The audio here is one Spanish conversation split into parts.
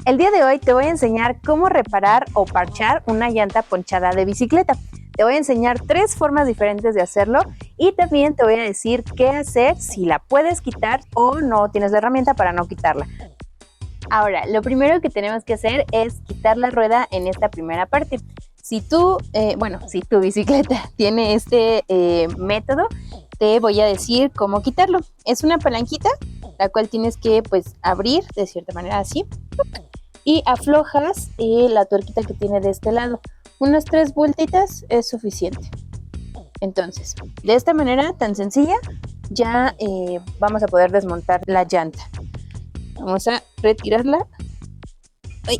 El día de hoy te voy a enseñar cómo reparar o parchar una llanta ponchada de bicicleta. Te voy a enseñar 3 formas diferentes de hacerlo y también te voy a decir qué hacer si la puedes quitar o no tienes la herramienta para no quitarla. Ahora, lo primero que tenemos que hacer es quitar la rueda en esta primera parte. Si tu bicicleta tiene este método, te voy a decir cómo quitarlo. Es una palanquita, la cual tienes que abrir de cierta manera así y aflojas la tuerquita que tiene de este lado. Unas 3 vueltitas es suficiente. Entonces, de esta manera tan sencilla, ya vamos a poder desmontar la llanta. Vamos a retirarla. ¡Ay!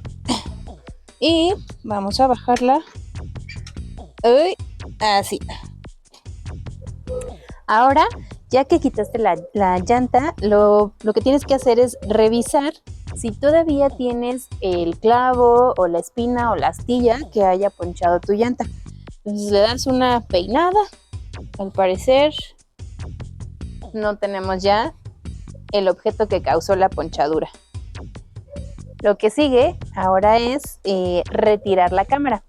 Y vamos a bajarla. ¡Ay! Así. Ahora, ya que quitaste la llanta, lo que tienes que hacer es revisar si todavía tienes el clavo o la espina o la astilla que haya ponchado tu llanta. Entonces le das una peinada. Al parecer no tenemos ya el objeto que causó la ponchadura. Lo que sigue ahora es retirar la cámara.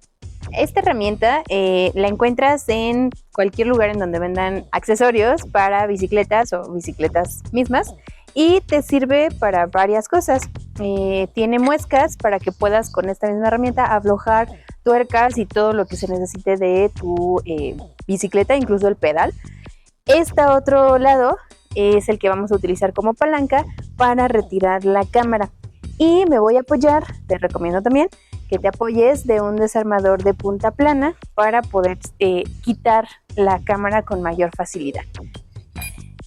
Esta herramienta la encuentras en cualquier lugar en donde vendan accesorios para bicicletas o bicicletas mismas y te sirve para varias cosas. Tiene muescas para que puedas con esta misma herramienta aflojar tuercas y todo lo que se necesite de tu bicicleta, incluso el pedal. Este otro lado es el que vamos a utilizar como palanca para retirar la cámara. Y me voy a apoyar, te recomiendo también que te apoyes de un desarmador de punta plana para poder quitar la cámara con mayor facilidad.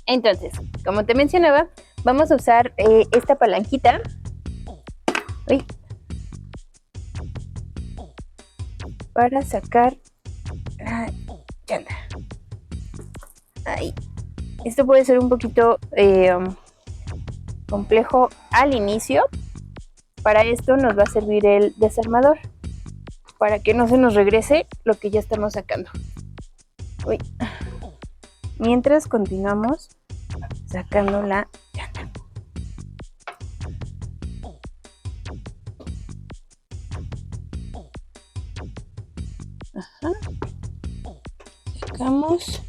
Entonces, como te mencionaba, vamos a usar esta palanquita. Uy, para sacar la llanta. Ahí. Esto puede ser un poquito complejo al inicio. Para esto nos va a servir el desarmador, para que no se nos regrese lo que ya estamos sacando. Uy. Mientras continuamos sacando la llanta. Ajá. Sacamos.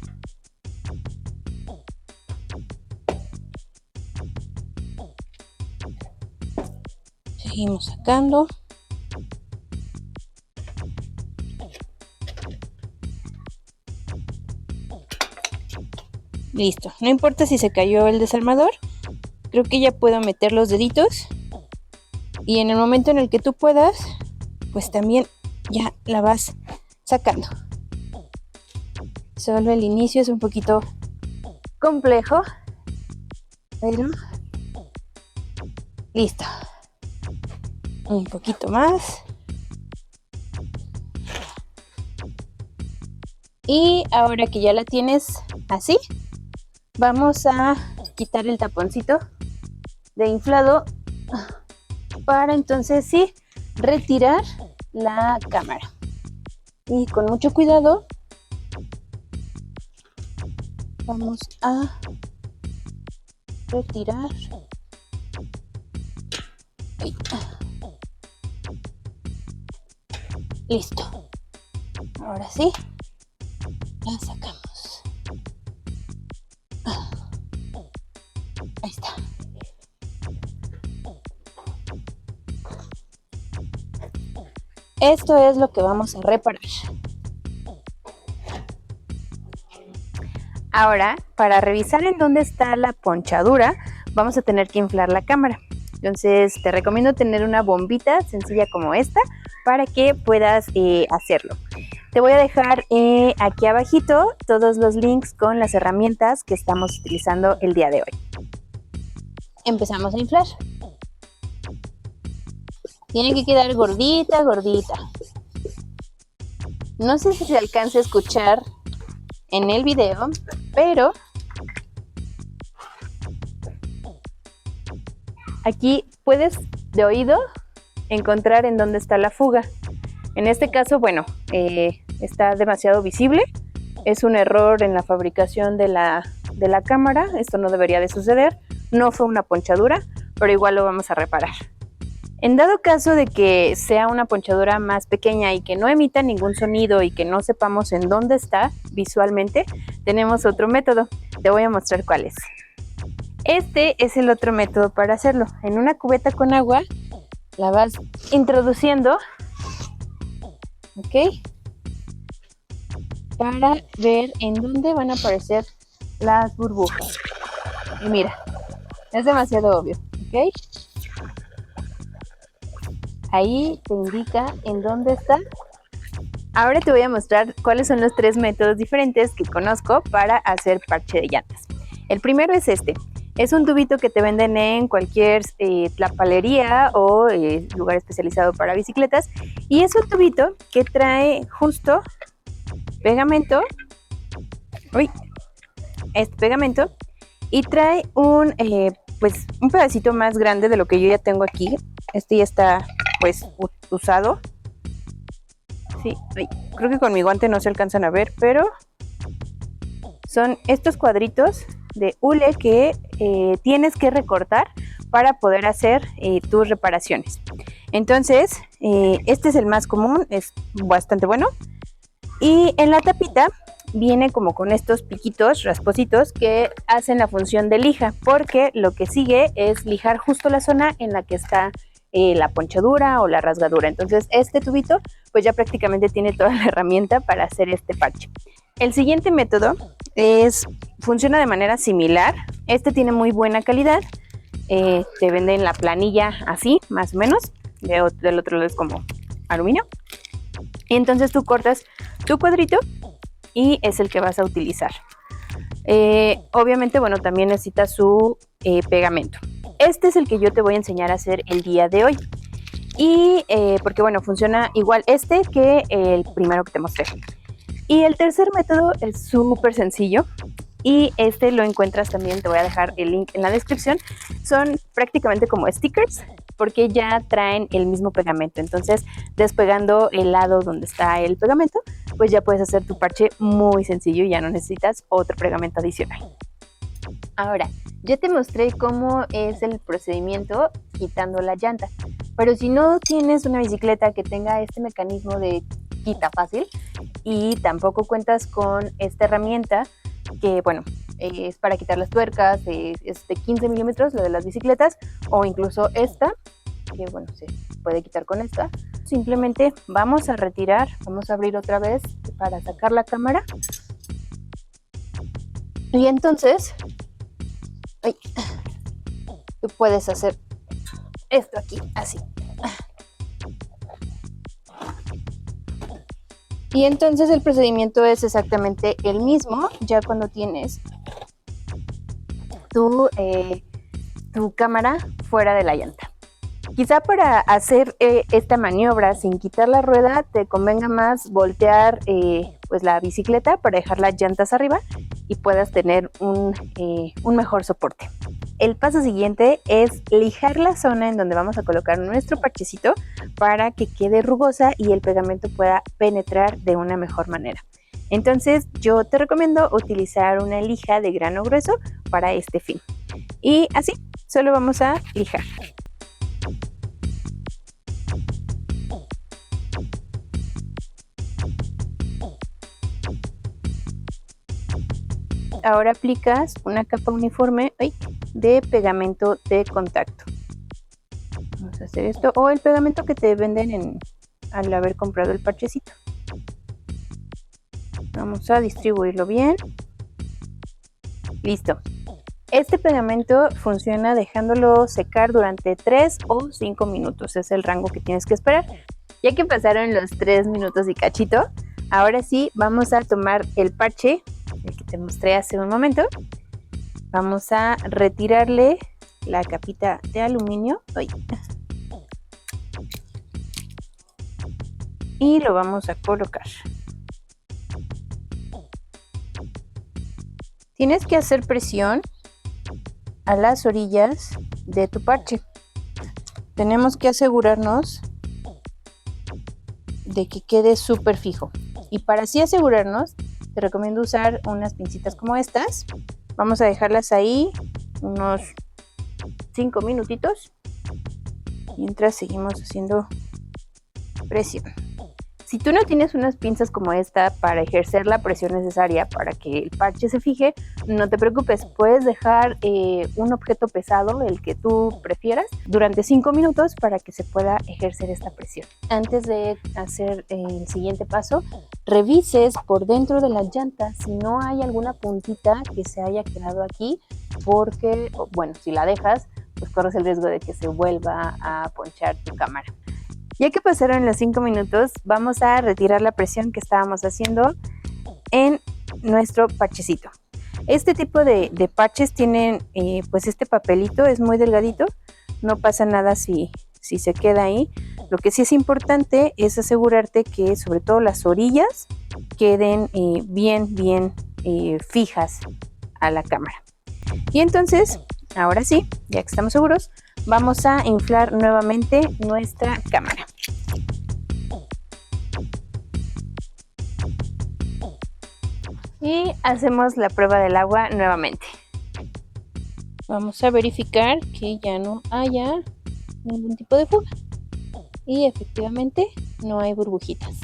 Seguimos sacando. Listo. No importa si se cayó el desarmador. Creo que ya puedo meter los deditos. Y en el momento en el que tú puedas, pues también ya la vas sacando. Solo el inicio es un poquito complejo. Pero listo. Un poquito más. Y ahora que ya la tienes así, vamos a quitar el taponcito de inflado para entonces sí retirar la cámara. Y con mucho cuidado vamos a retirar. Ahí. Listo. Ahora sí, la sacamos. Ahí está. Esto es lo que vamos a reparar. Ahora, para revisar en dónde está la ponchadura, vamos a tener que inflar la cámara. Entonces, te recomiendo tener una bombita sencilla como esta para que puedas hacerlo. Te voy a dejar aquí abajito todos los links con las herramientas que estamos utilizando el día de hoy. Empezamos a inflar. Tiene que quedar gordita, gordita. No sé si se alcanza a escuchar en el video, pero aquí puedes de oído encontrar en dónde está la fuga. En este caso, bueno, está demasiado visible. Es un error en la fabricación de la cámara. Esto no debería de suceder. No fue una ponchadura, pero igual lo vamos a reparar. En dado caso de que sea una ponchadura más pequeña y que no emita ningún sonido y que no sepamos en dónde está visualmente, tenemos otro método. Te voy a mostrar cuál es. Este es el otro método para hacerlo. En una cubeta con agua la vas introduciendo, ¿ok? Para ver en dónde van a aparecer las burbujas. Y mira, es demasiado obvio, ¿ok? Ahí te indica en dónde está. Ahora te voy a mostrar cuáles son los 3 métodos diferentes que conozco para hacer parche de llantas. El primero es este. Es un tubito que te venden en cualquier tlapalería o lugar especializado para bicicletas. Y es un tubito que trae justo pegamento. Uy, este pegamento. Y trae un pedacito más grande de lo que yo ya tengo aquí. Este ya está pues usado. Sí, creo que con mi guante no se alcanzan a ver, pero son estos cuadritos de hule que tienes que recortar para poder hacer tus reparaciones. Entonces, este es el más común, es bastante bueno. Y en la tapita viene como con estos piquitos raspositos que hacen la función de lija, porque lo que sigue es lijar justo la zona en la que está la ponchadura o la rasgadura. Entonces este tubito pues ya prácticamente tiene toda la herramienta para hacer este parche. El siguiente método funciona de manera similar. Este tiene muy buena calidad. Te venden la planilla así, más o menos. Del otro lado es como aluminio. Y entonces tú cortas tu cuadrito y es el que vas a utilizar. Obviamente, bueno, también necesitas su pegamento. Este es el que yo te voy a enseñar a hacer el día de hoy. Y porque, bueno, funciona igual este que el primero que te mostré. Y el tercer método es súper sencillo. Y este lo encuentras también, te voy a dejar el link en la descripción. Son prácticamente como stickers porque ya traen el mismo pegamento. Entonces, despegando el lado donde está el pegamento, pues ya puedes hacer tu parche muy sencillo y ya no necesitas otro pegamento adicional. Ahora, ya te mostré cómo es el procedimiento quitando la llanta, pero si no tienes una bicicleta que tenga este mecanismo de quita fácil y tampoco cuentas con esta herramienta que, bueno, es para quitar las tuercas, es de 15 milímetros, la de las bicicletas, o incluso esta, que bueno, se puede quitar con esta. Simplemente vamos a retirar, vamos a abrir otra vez para sacar la cámara. Y entonces, tú puedes hacer esto aquí, así. Y entonces el procedimiento es exactamente el mismo, ya cuando tienes tu cámara fuera de la llanta. Quizá para hacer esta maniobra sin quitar la rueda te convenga más voltear pues la bicicleta para dejar las llantas arriba y puedas tener un mejor soporte. El paso siguiente es lijar la zona en donde vamos a colocar nuestro parchecito para que quede rugosa y el pegamento pueda penetrar de una mejor manera. Entonces yo te recomiendo utilizar una lija de grano grueso para este fin. Y así, solo vamos a lijar. Ahora aplicas una capa uniforme de pegamento de contacto. Vamos a hacer esto, o el pegamento que te venden al haber comprado el parchecito. Vamos a distribuirlo bien. Listo. Este pegamento funciona dejándolo secar durante 3 o 5 minutos. Es el rango que tienes que esperar. Ya que pasaron los 3 minutos y cachito, ahora sí vamos a tomar el parche, el que te mostré hace un momento. Vamos a retirarle la capita de aluminio. Y lo vamos a colocar. Tienes que hacer presión a las orillas de tu parche. Tenemos que asegurarnos de que quede súper fijo. Y para así asegurarnos, te recomiendo usar unas pincitas como estas. Vamos a dejarlas ahí unos 5 minutitos. mientras seguimos haciendo presión. Si tú no tienes unas pinzas como esta para ejercer la presión necesaria para que el parche se fije, no te preocupes, puedes dejar un objeto pesado, el que tú prefieras, durante 5 minutos para que se pueda ejercer esta presión. Antes de hacer el siguiente paso, revises por dentro de la llanta si no hay alguna puntita que se haya quedado aquí, porque, bueno, si la dejas, pues corres el riesgo de que se vuelva a ponchar tu cámara. Ya que pasaron los 5 minutos, vamos a retirar la presión que estábamos haciendo en nuestro parchecito. Este tipo de parches tienen pues este papelito, es muy delgadito, no pasa nada si se queda ahí. Lo que sí es importante es asegurarte que sobre todo las orillas queden bien fijas a la cámara. Y entonces, ahora sí, ya que estamos seguros, vamos a inflar nuevamente nuestra cámara. Y hacemos la prueba del agua nuevamente. Vamos a verificar que ya no haya ningún tipo de fuga. Y efectivamente no hay burbujitas.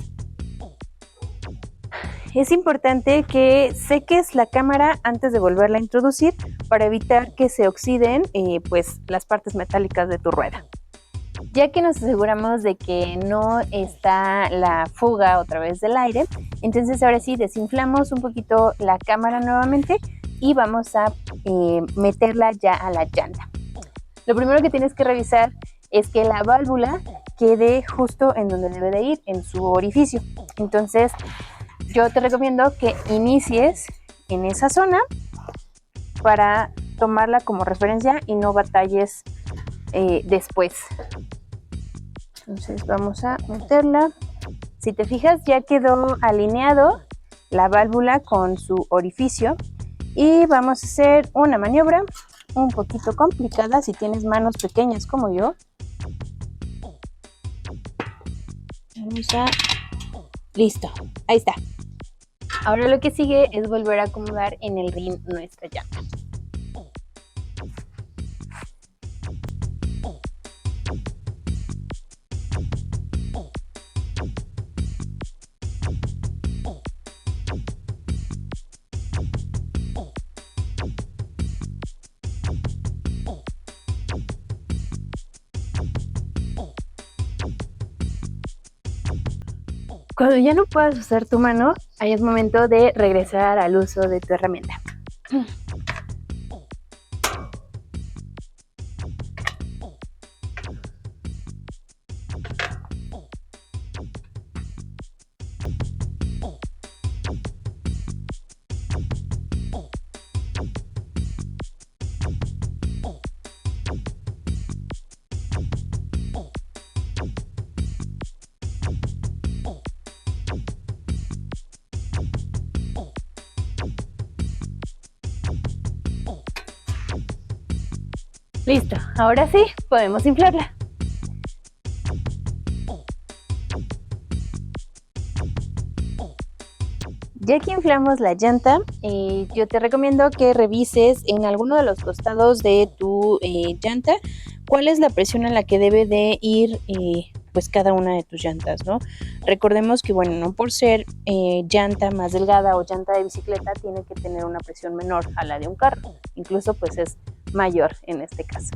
Es importante que seques la cámara antes de volverla a introducir para evitar que se oxiden pues las partes metálicas de tu rueda. Ya que nos aseguramos de que no está la fuga otra vez del aire, entonces ahora sí desinflamos un poquito la cámara nuevamente y vamos a meterla ya a la llanta. Lo primero que tienes que revisar es que la válvula quede justo en donde debe de ir, en su orificio. Entonces yo te recomiendo que inicies en esa zona para tomarla como referencia y no batalles después. Entonces vamos a meterla. Si te fijas, ya quedó alineado la válvula con su orificio y vamos a hacer una maniobra un poquito complicada si tienes manos pequeñas como yo. Vamos a... Listo, ahí está. Ahora lo que sigue es volver a acomodar en el rin nuestra llanta. Cuando ya no puedas usar tu mano, ahí es momento de regresar al uso de tu herramienta. Listo, ahora sí, podemos inflarla. Ya que inflamos la llanta, yo te recomiendo que revises en alguno de los costados de tu llanta cuál es la presión a la que debe de ir pues cada una de tus llantas, ¿no? Recordemos que, bueno, no por ser llanta más delgada o llanta de bicicleta tiene que tener una presión menor a la de un carro, incluso pues es mayor en este caso.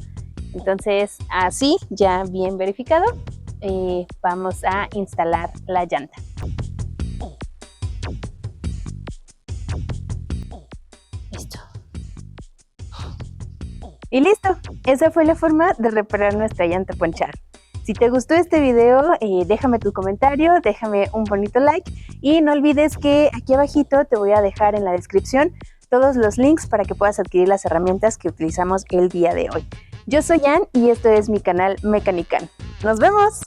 Entonces, así, ya bien verificado, vamos a instalar la llanta. Listo. Y listo, esa fue la forma de reparar nuestra llanta ponchada. Si te gustó este video, déjame tu comentario, déjame un bonito like y no olvides que aquí abajito te voy a dejar en la descripción todos los links para que puedas adquirir las herramientas que utilizamos el día de hoy. Yo soy Ann y esto es mi canal Mecanican. ¡Nos vemos!